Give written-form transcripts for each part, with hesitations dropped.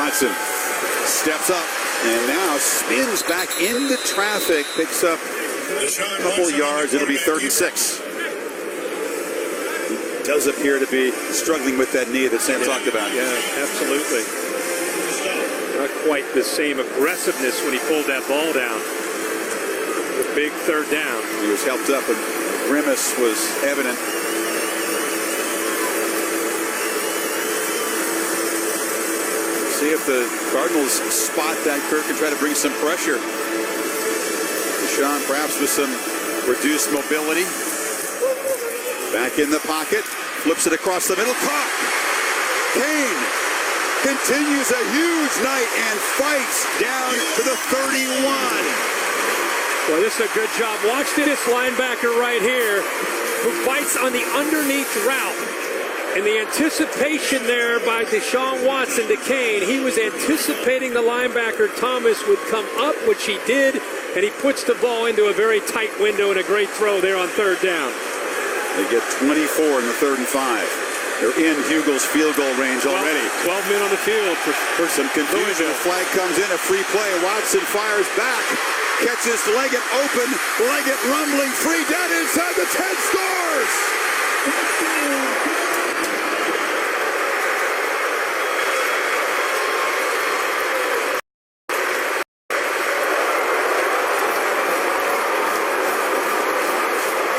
Watson steps up and now spins back into traffic, picks up a couple yards. It'll be 3rd and 6. Does appear to be struggling with that knee that Sam talked about. Yeah, absolutely. Not quite the same aggressiveness when he pulled that ball down. The big 3rd down. He was helped up, and grimace was evident. See if the Cardinals spot that Kirk and try to bring some pressure. Deshaun perhaps with some reduced mobility. Back in the pocket, flips it across the middle. Caught. Kane continues a huge night and fights down to the 31. Well, this is a good job. Watch this linebacker right here who fights on the underneath route. And the anticipation there by Deshaun Watson to Kane, he was anticipating the linebacker Thomas would come up, which he did, and he puts the ball into a very tight window and a great throw there on 3rd down. They get 24 in the 3rd and 5. They're in Hugel's field goal range already. 12 men on the field for some confusion. A flag comes in, a free play. Watson fires back, catches Leggett open. Leggett rumbling free down inside the 10, scores!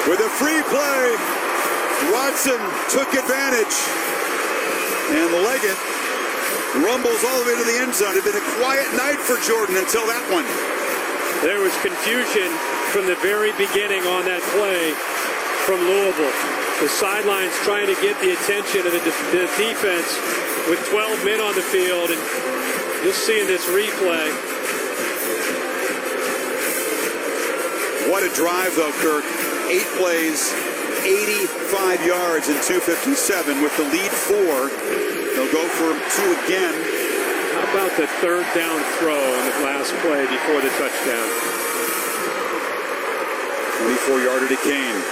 With a free play, Watson took advantage, and Leggett rumbles all the way to the end zone. It had been a quiet night for Jordan until that one. There was confusion from the very beginning on that play from Louisville. The sidelines trying to get the attention of the defense with 12 men on the field, and you'll see in this replay. What a drive, though, Kirk. 8 plays, 85 yards, and 257 with the lead 4. They'll go for 2 again. How about the 3rd down throw on the last play before the touchdown? 24-yarder to Kane.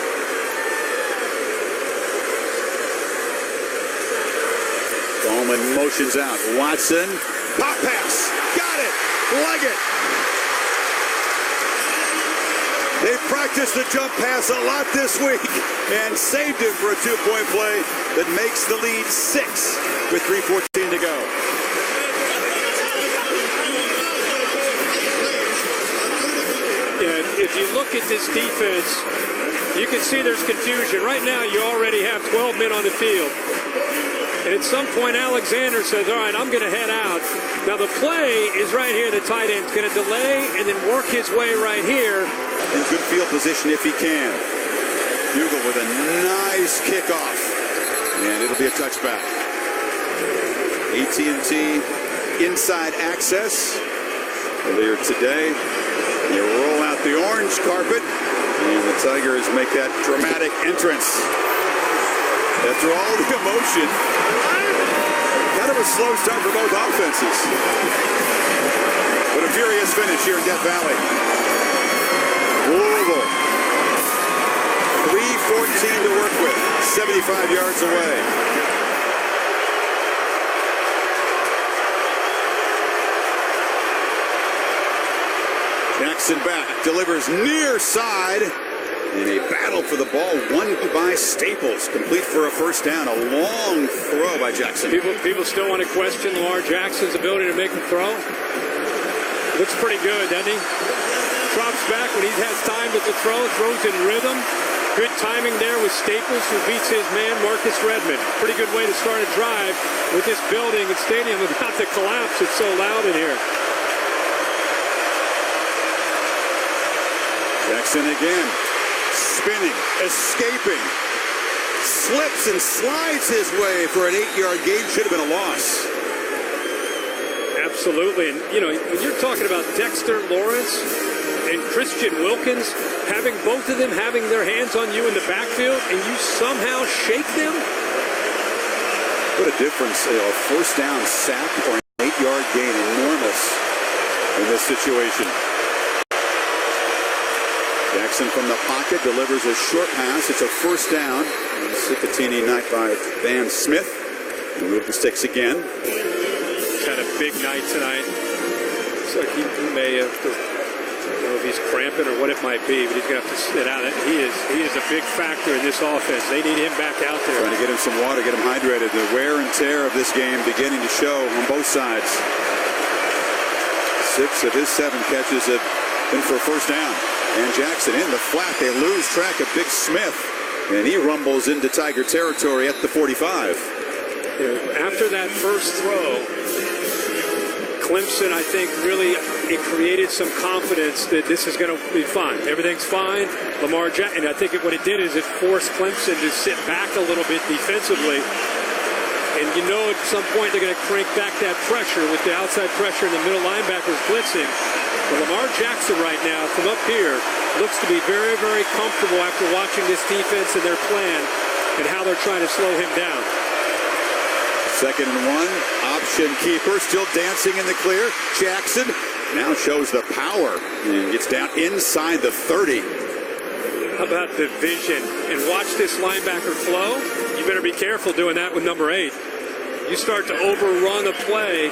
Ballman motions out. Watson, pop pass, got it, Leggett. They practiced the jump pass a lot this week and saved it for a 2-point play that makes the lead 6 with 3:14 to go. Yeah, if you look at this defense, you can see there's confusion. Right now, you already have 12 men on the field. And at some point, Alexander says, all right, I'm going to head out. Now, the play is right here. The tight end's going to delay and then work his way right here. In good field position if he can. Hugel with a nice kickoff. And it'll be a touchback. AT&T inside access. Earlier today, they roll out the orange carpet. And the Tigers make that dramatic entrance. After all the emotion, kind of a slow start for both offenses. But a furious finish here in Death Valley. Louisville, 3:14 to work with, 75 yards away. Jackson back, delivers near side, and a battle for the ball won by Staples, complete for a 1st down. A long throw by Jackson. People still want to question Lamar Jackson's ability to make a throw. Looks pretty good, doesn't he? Drops back when he has time to throw, throws in rhythm. Good timing there with Staples, who beats his man, Marcus Redmond. Pretty good way to start a drive with this building and stadium about to collapse. It's so loud in here. Jackson again, spinning, escaping, slips and slides his way for an 8-yard gain. Should have been a loss. Absolutely. And, you know, when you're talking about Dexter Lawrence and Christian Wilkins, having both of them having their hands on you in the backfield and you somehow shake them? What a difference. A 1st down sack or an 8-yard gain. Enormous in this situation. Jackson from the pocket delivers a short pass. It's a 1st down. Sicatini knocked by Van Smith. And Lucas takes again. Kind of big night tonight. Looks like he may have to, I don't know if he's cramping or what it might be, but he's going to have to sit out. He is a big factor in this offense. They need him back out there. Trying to get him some water, get him hydrated. The wear and tear of this game beginning to show on both sides. 6 of his 7 catches have been for a first down. And Jackson in the flat. They lose track of Big Smith. And he rumbles into Tiger territory at the 45. After that first throw, Clemson, I think, really it created some confidence that this is going to be fine. Everything's fine. Lamar Jackson, and I think what it did is it forced Clemson to sit back a little bit defensively. And you know at some point they're going to crank back that pressure with the outside pressure and the middle linebackers blitzing. But Lamar Jackson right now, from up here, looks to be very, very comfortable after watching this defense and their plan and how they're trying to slow him down. 2nd and 1, option keeper, still dancing in the clear. Jackson now shows the power and gets down inside the 30. How about the vision? And watch this linebacker flow. You better be careful doing that with number 8. You start to overrun a play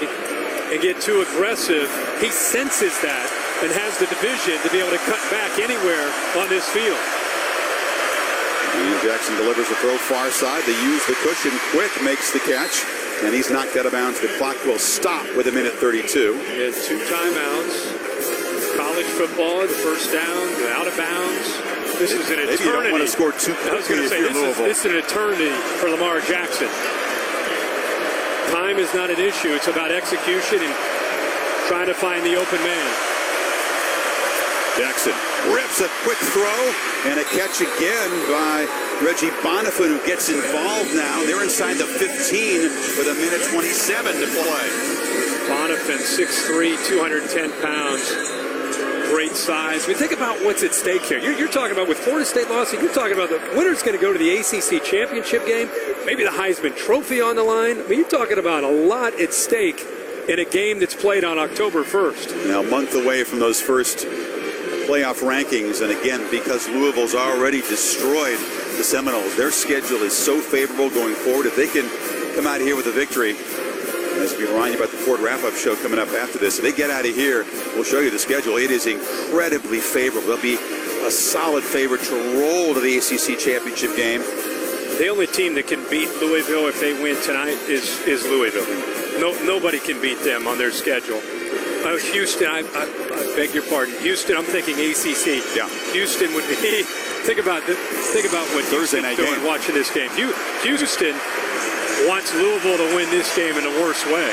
and get too aggressive. He senses that and has the division to be able to cut back anywhere on this field. And Jackson delivers the throw far side. They use the cushion. Quick makes the catch. And he's knocked out of bounds. The clock will stop with 1:32. He has 2 timeouts. College football, the first down, out of bounds. This is an eternity. Maybe you don't want to score too quickly. I was going to say, this is an eternity for Lamar Jackson. Time is not an issue. It's about execution and trying to find the open man. Jackson rips a quick throw and a catch again by Reggie Bonifant, who gets involved now. They're inside the 15 with 1:27 to play. Bonifant, 6'3", 210 pounds. Great size. I mean, think about what's at stake here. You're talking about with Florida State losing, you're talking about the winner's going to go to the ACC championship game, maybe the Heisman Trophy on the line. I mean, you're talking about a lot at stake in a game that's played on October 1st. Now, a month away from those first playoff rankings, and again, because Louisville's already destroyed the Seminoles, their schedule is so favorable going forward. If they can come out of here with a victory, as we remind you about the Ford wrap-up show coming up after this, if they get out of here, we'll show you the schedule. It is incredibly favorable. They'll be a solid favorite to roll to the ACC championship game. The only team that can beat Louisville if they win tonight is Louisville. Nobody can beat them on their schedule. Houston, I beg your pardon. Houston, I'm thinking ACC. Yeah. Houston would be. Think about what Thursday night doing game. watching this game. Houston wants Louisville to win this game in the worst way.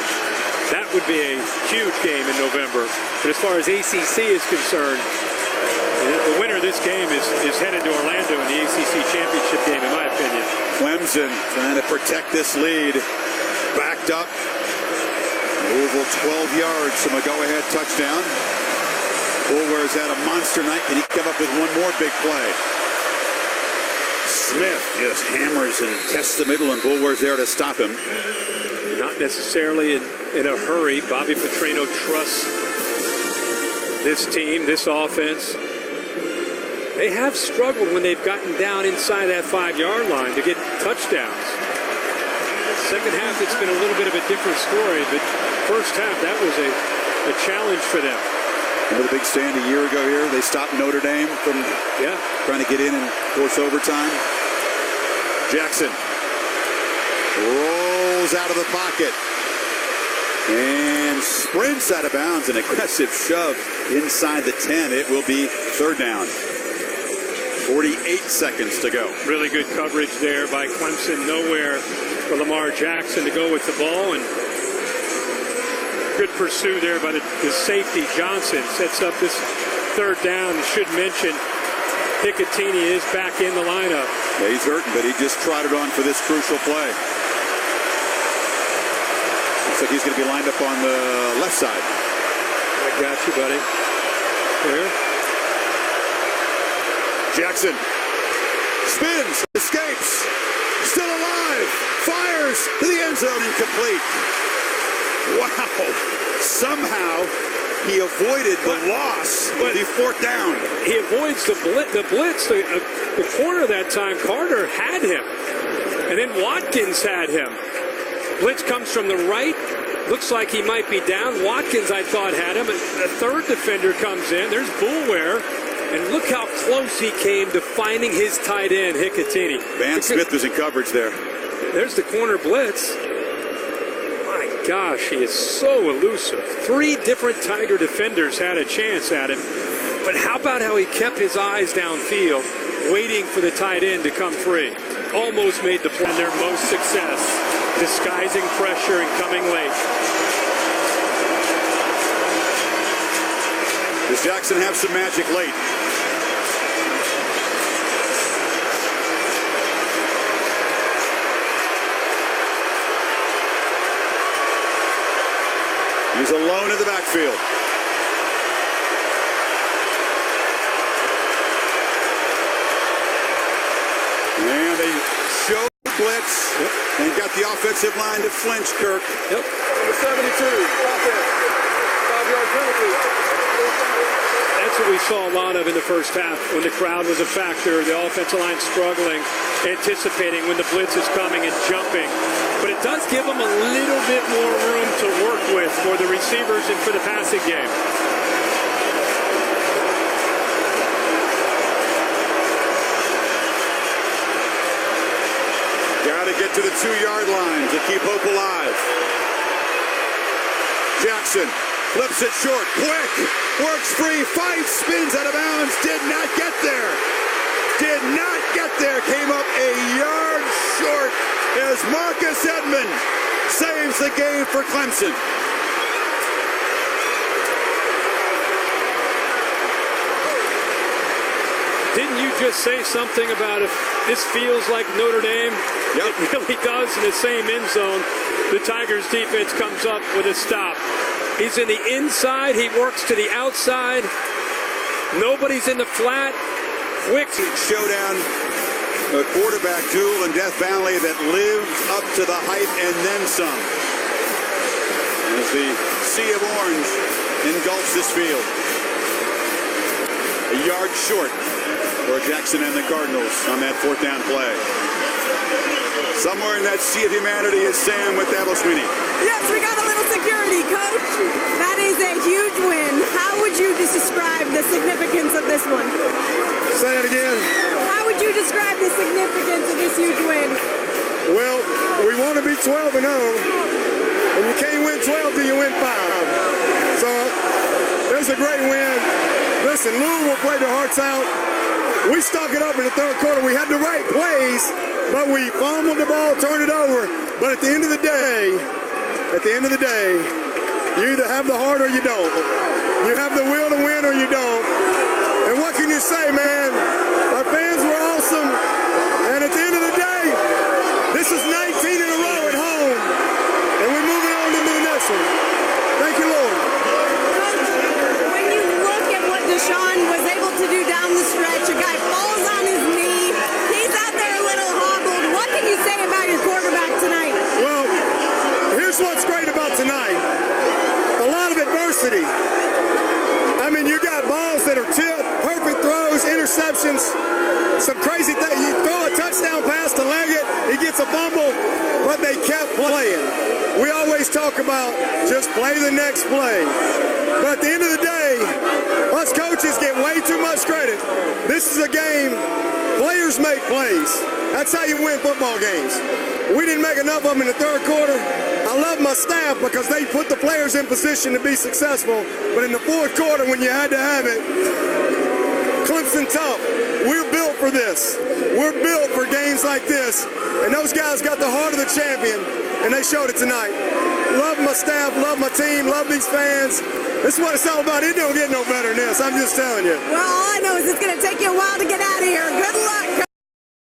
That would be a huge game in November. But as far as ACC is concerned, the winner of this game is headed to Orlando in the ACC championship game, in my opinion. Clemson trying to protect this lead. Backed up. Louisville 12 yards from a go-ahead touchdown. Bulwer's had a monster night. Can he come up with one more big play? Smith just hammers and tests the middle, and Bulwer's there to stop him. Not necessarily in a hurry. Bobby Petrino trusts this team, this offense. They have struggled when they've gotten down inside that 5-yard line to get touchdowns. Second half, it's been a little bit of a different story, but first half, that was a challenge for them. Remember the big stand a year ago here? They stopped Notre Dame from trying to get in and force overtime. Jackson rolls out of the pocket and sprints out of bounds. An aggressive shove inside the 10. It will be third down. 48 seconds to go. Really good coverage there by Clemson. Nowhere for Lamar Jackson to go with the ball, and good pursuit there by the safety. Johnson sets up this third down. Should mention Picatinny is back in the lineup. Yeah, he's hurting, but he just trotted on for this crucial play. Looks like he's going to be lined up on the left side. I got you, buddy. There. Jackson spins, escapes, still alive, fires to the end zone, incomplete. Wow. Somehow he avoided the loss of the fourth down. He avoids the blitz. The corner that time, Carter had him. And then Watkins had him. Blitz comes from the right. Looks like he might be down. Watkins, I thought, had him. A third defender comes in. There's Boulware. And look how close he came to finding his tight end, Hicatini. Van Smith was in coverage there. There's the corner blitz. My gosh, he is so elusive. 3 different Tiger defenders had a chance at him. But how about how he kept his eyes downfield, waiting for the tight end to come free. Almost made the play. And their most success, disguising pressure and coming late. Does Jackson have some magic late? He's alone in the backfield. And they showed the blitz and got the offensive line to flinch, Kirk. Yep. 72. Offense. 5-yard penalty. That's what we saw a lot of in the first half when the crowd was a factor. The offensive line struggling, anticipating when the blitz is coming and jumping. But it does give them a little bit more room to work with for the receivers and for the passing game. Got to get to the 2-yard line to keep hope alive. Jackson flips it short, quick, works free, fights, spins out of bounds, did not get there. Did not get there, came up a yard short as Marcus Edmond saves the game for Clemson. Didn't you just say something about if this feels like Notre Dame? Yep. It really does in the same end zone. The Tigers defense comes up with a stop. He's in the inside. He works to the outside. Nobody's in the flat. Quick showdown, a quarterback duel in Death Valley that lived up to the hype and then some. As the sea of orange engulfs this field. A yard short for Jackson and the Cardinals on that 4th down play. Somewhere in that sea of humanity is Sam with Dabo Sweeney. Yes, we got a little security, Coach. That is a huge win. How would you describe the significance of this one? Say that again. How would you describe the significance of this huge win? Well, we want to be 12-0, and you can't win 12 till you win 5. So there's a great win. Listen, Louisville played their hearts out. We stuck it up in the 3rd quarter. We had the right plays, but we fumbled the ball, turned it over. But at the end of the day, you either have the heart or you don't. You have the will to win or you don't. And what can you say, man? Our fans were awesome. And at the end of the day, this is 19 in a row at home. And we're moving on into the next one. Thank you, Lord. When you look at what Deshaun was able to do down the stretch, a guy falls on his knee. He's out there a little hobbled. What can you say about your quarterback tonight? Well, here's what's great about tonight. A lot of adversity. I mean, you got balls that are tipped, perfect throws, interceptions, some crazy things. You throw a touchdown pass to Leggett, he gets a fumble, but they kept playing. We always talk about just play the next play. But at the end of the day, us coaches get way too much credit. This is a game, players make plays. That's how you win football games. We didn't make enough of them in the 3rd quarter. I love my staff because they put the players in position to be successful. But in the 4th quarter, when you had to have it, Clemson tough. We're built for this. We're built for games like this. And those guys got the heart of the champion, and they showed it tonight. Love my staff, love my team, love these fans. This is what it's all about. It don't get no better than this. I'm just telling you. Well, all I know is it's going to take you a while to get out of here. Good luck.